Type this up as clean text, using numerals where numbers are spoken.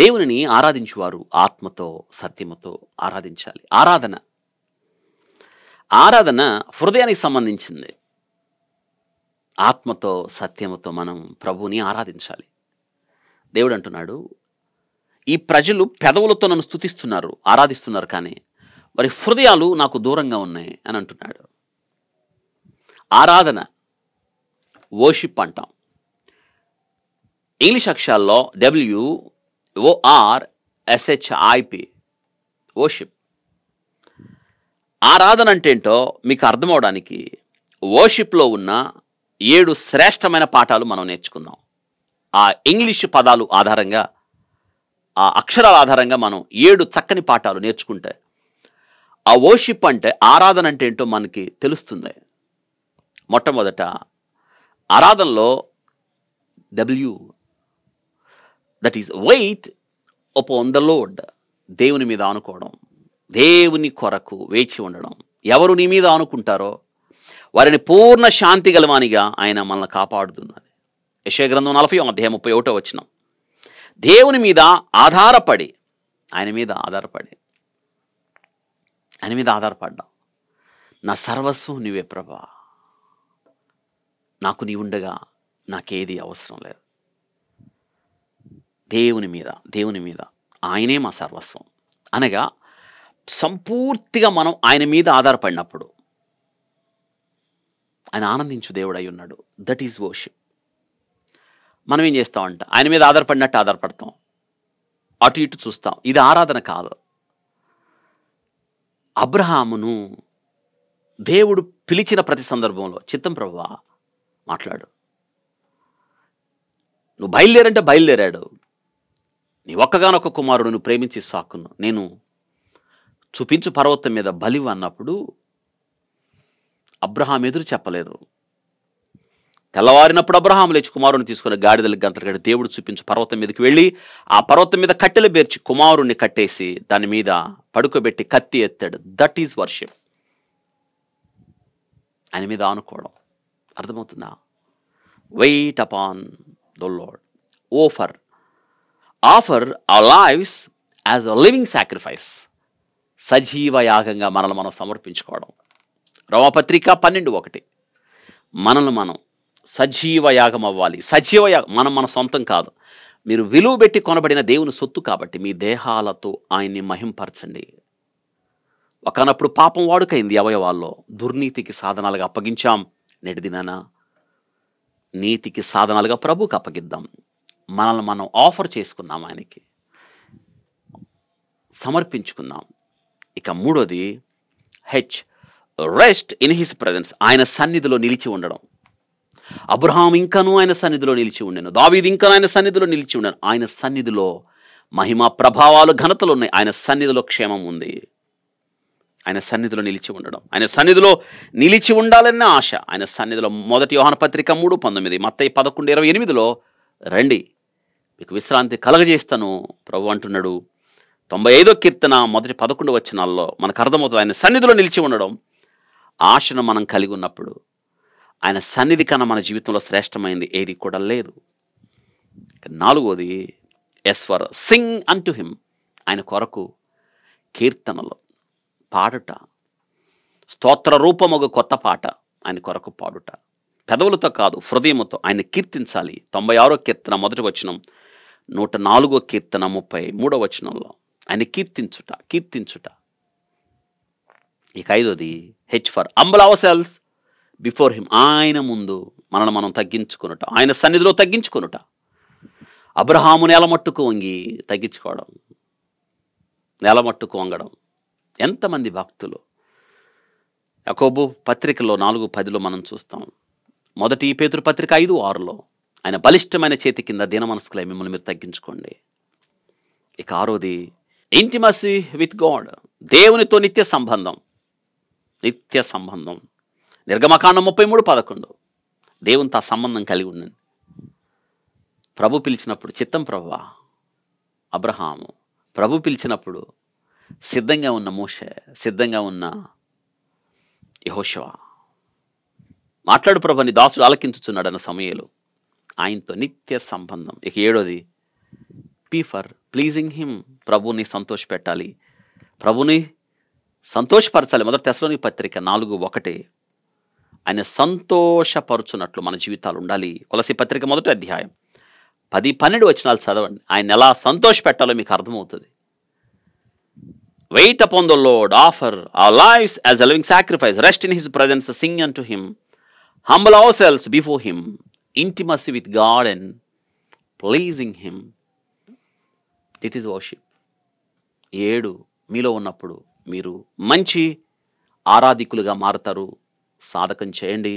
దేవునిని ఆరాధించువారు ఆత్మతో సత్యముతో ఆరాధించాలి. ఆరాధన హృదయానికి సంబంధించింది. ఆత్మతో సత్యముతో మనం ప్రభువుని ఆరాధించాలి. దేవుడు అంటున్నాడు, ఈ ప్రజలు పెదవులతో నన్ను స్తుతిస్తున్నారు, ఆరాధిస్తున్నారు, కానీ వారి హృదయాలు నాకు దూరంగా ఉన్నాయి అని అంటున్నాడు. ఆరాధన వర్షిప్ అంటాం. ఇంగ్లీష్ అక్షరాల్లో WORSHIP వర్షిప్. ఆరాధన అంటే ఏంటో మీకు అర్థమవడానికి వర్షిప్లో ఉన్న 7 శ్రేష్టమైన పాఠాలు మనం నేర్చుకుందాం. ఆ ఇంగ్లీష్ పదాలు ఆధారంగా, ఆ అక్షరాల ఆధారంగా మనం 7 చక్కని పాఠాలు నేర్చుకుంటే ఆ వర్షిప్ అంటే, ఆరాధన అంటే ఏంటో మనకి తెలుస్తుంది. మొట్టమొదట ఆరాధనలో that is wait upon the Lord. దేవుని మీద ఆనుకోవడం, దేవుని కొరకు వేచి ఉండడం. ఎవరు నీ మీద ఆనుకుంటారో వారిని పూర్ణ శాంతి గలవానిగా ఆయన మనల్ని కాపాడుతున్నది. యెషయా గ్రంథం 40:31 దేవుని మీద ఆధారపడి, ఆయన మీద ఆధారపడ్డాం. నా సర్వస్వం నీవే ప్రభా, నాకు నీ ఉండగా నాకేది అవసరం లేదు. దేవుని మీద ఆయనే మా సర్వస్వం అనగా సంపూర్తిగా మనం ఆయన మీద ఆధారపడినప్పుడు ఆయన ఆనందించు దేవుడు అయి ఉన్నాడు. That is worship. మనం ఏం చేస్తామంట, ఆయన మీద ఆధారపడినట్టు ఆధారపడతాం, అటు ఇటు చూస్తాం. ఇది ఆరాధన కాదు. అబ్రహామును దేవుడు పిలిచిన ప్రతి సందర్భంలో, చిత్తం ప్రభువా మాట్లాడు, నువ్వు బయలుదేరంటే బయలుదేరాడు. నీ ఒక్కగానొక్క కుమారుడు నువ్వు ప్రేమించి సాకును నేను చూపించు పర్వతం మీద బలివు అన్నప్పుడు అబ్రహాం ఎదురు చెప్పలేదు. తెల్లవారినప్పుడు అబ్రహాం లేచి కుమారుని తీసుకుని గాడిదలకు గంతలు కట్టి దేవుడు చూపించు పర్వతం మీదకి వెళ్ళి ఆ పర్వతం మీద కట్టెలు బేర్చి కుమారుణ్ణి కట్టేసి దాని మీద పడుకోబెట్టి కత్తి ఎత్తాడు. That is worship. ఆయన మీద ఆనుకోవడం. అర్థమవుతుందా? Wait upon the Lord. Offer our lives as a living sacrifice. సజీవ యాగంగా మనల్ని మనం సమర్పించుకోవడం. రోమాపత్రిక 12:1 మనల్ని మనం సజీవ యాగం అవ్వాలి. సజీవ యాగం మన సొంతం కాదు. మీరు విలువ పెట్టి కొనబడిన దేవుని సొత్తు కాబట్టి మీ దేహాలతో ఆయన్ని మహింపరచండి. ఒకనప్పుడు పాపం వాడుకైంది అవయవాల్లో, దుర్నీతికి సాధనాలుగా అప్పగించాం. నేటి దినాన నీతికి సాధనాలుగా ప్రభువుకి అప్పగిద్దాం. మనల్ని మనం ఆఫర్ చేసుకుందాం, ఆయనకి సమర్పించుకుందాం. ఇక మూడోది రెస్ట్ ఇన్ హిస్ ప్రెజెన్స్. ఆయన సన్నిధిలో నిలిచి ఉండడం. అబ్రహాం ఇంకనూ ఆయన సన్నిధిలో నిలిచి ఉండెను, దావీదు ఇంకనూ ఆయన సన్నిధిలో నిలిచి ఉండను. ఆయన సన్నిధిలో మహిమ ప్రభావాలు ఘనతలు ఉన్నాయి. ఆయన సన్నిధిలో క్షేమం ఉంది. ఆయన సన్నిధిలో నిలిచి ఉండడం, ఆయన సన్నిధిలో నిలిచి ఉండాలన్న ఆశ. ఆయన సన్నిధిలో 1 యోహాను పత్రిక 3:19, మత్తయి 11:28 రండి మీకు విశ్రాంతి కలగజేస్తాను ప్రభు అంటున్నాడు. 95వ కీర్తన 1:11 మనకు అర్థమవుతుంది. ఆయన సన్నిధిలో నిలిచి ఉండడం. ఆశను మనం కలిగి ఉన్నప్పుడు ఆయన సన్నిధి కన్నా మన జీవితంలో శ్రేష్టమైంది ఏది కూడా లేదు. 4వది ఫర్ సింగ్ అంటు హిమ్. ఆయన కొరకు కీర్తనలు పాడుట, స్తోత్ర రూపమొక కొత్త పాట ఆయన కొరకు పాడుట. పెదవులతో కాదు, హృదయముతో ఆయన కీర్తించాలి. 96వ కీర్తన 1 104వ కీర్తన 33 ఆయన కీర్తించుట. ఇక 5వది for humble ourselves before him. ఆయన ముందు మనల్ని మనం తగ్గించుకొనుట, ఆయన సన్నిధిలో తగ్గించుకొనుట. అబ్రహాము నేలమట్టుకు వంగి తగ్గించుకోవడం, నేలమట్టుకు వంగడం. ఎంతమంది భక్తులు యాకోబు పత్రికలో 4:10 మనం చూస్తాం. 1 పేతురు పత్రిక 5:6 ఆయన బలిష్టమైన చేతి కింద దీన మనస్కులై మిమ్మల్ని మీరు తగ్గించుకోండి. ఇక 6వది ఇంటిమసీ విత్ గాడ్. దేవునితో నిత్య సంబంధం. నిర్గమకాండం 33:11 దేవునితో ఆ సంబంధం కలిగి ఉండండి. ప్రభు పిలిచినప్పుడు చిత్తం ప్రభువా, అబ్రహాము ప్రభు పిలిచినప్పుడు సిద్ధంగా ఉన్న మోషే, సిద్ధంగా ఉన్న యెహోషువ. మాట్లాడు ప్రభు నీ దాసుడు ఆలకించుచున్నాడు అన్న సమయంలో ఆయనతో నిత్య సంబంధం. ఇక 7వది హ్యాపీ ఫర్ ప్లీజింగ్ హిమ్. ప్రభుని సంతోషపెట్టాలి, ప్రభుని సంతోషపరచాలి. మొదటి తెస్సలోనికీ పత్రిక 4:1 ఆయన సంతోషపరుచున్నట్లు మన జీవితాలు ఉండాలి. కొలస్సీ పత్రిక 1వ అధ్యాయం 10-12 వచనాలు చదవండి. ఆయన ఎలా సంతోషపెట్టాలో మీకు అర్థమవుతుంది. Wait upon the Lord, offer our lives as a living sacrifice, rest in his presence, sing unto him, humble ourselves before him, intimacy with God and pleasing him. It is worship. 7 మీలో ఉన్నప్పుడు మీరు మంచి ఆరాధికులుగా మారుతారు. సాధకం చేయండి.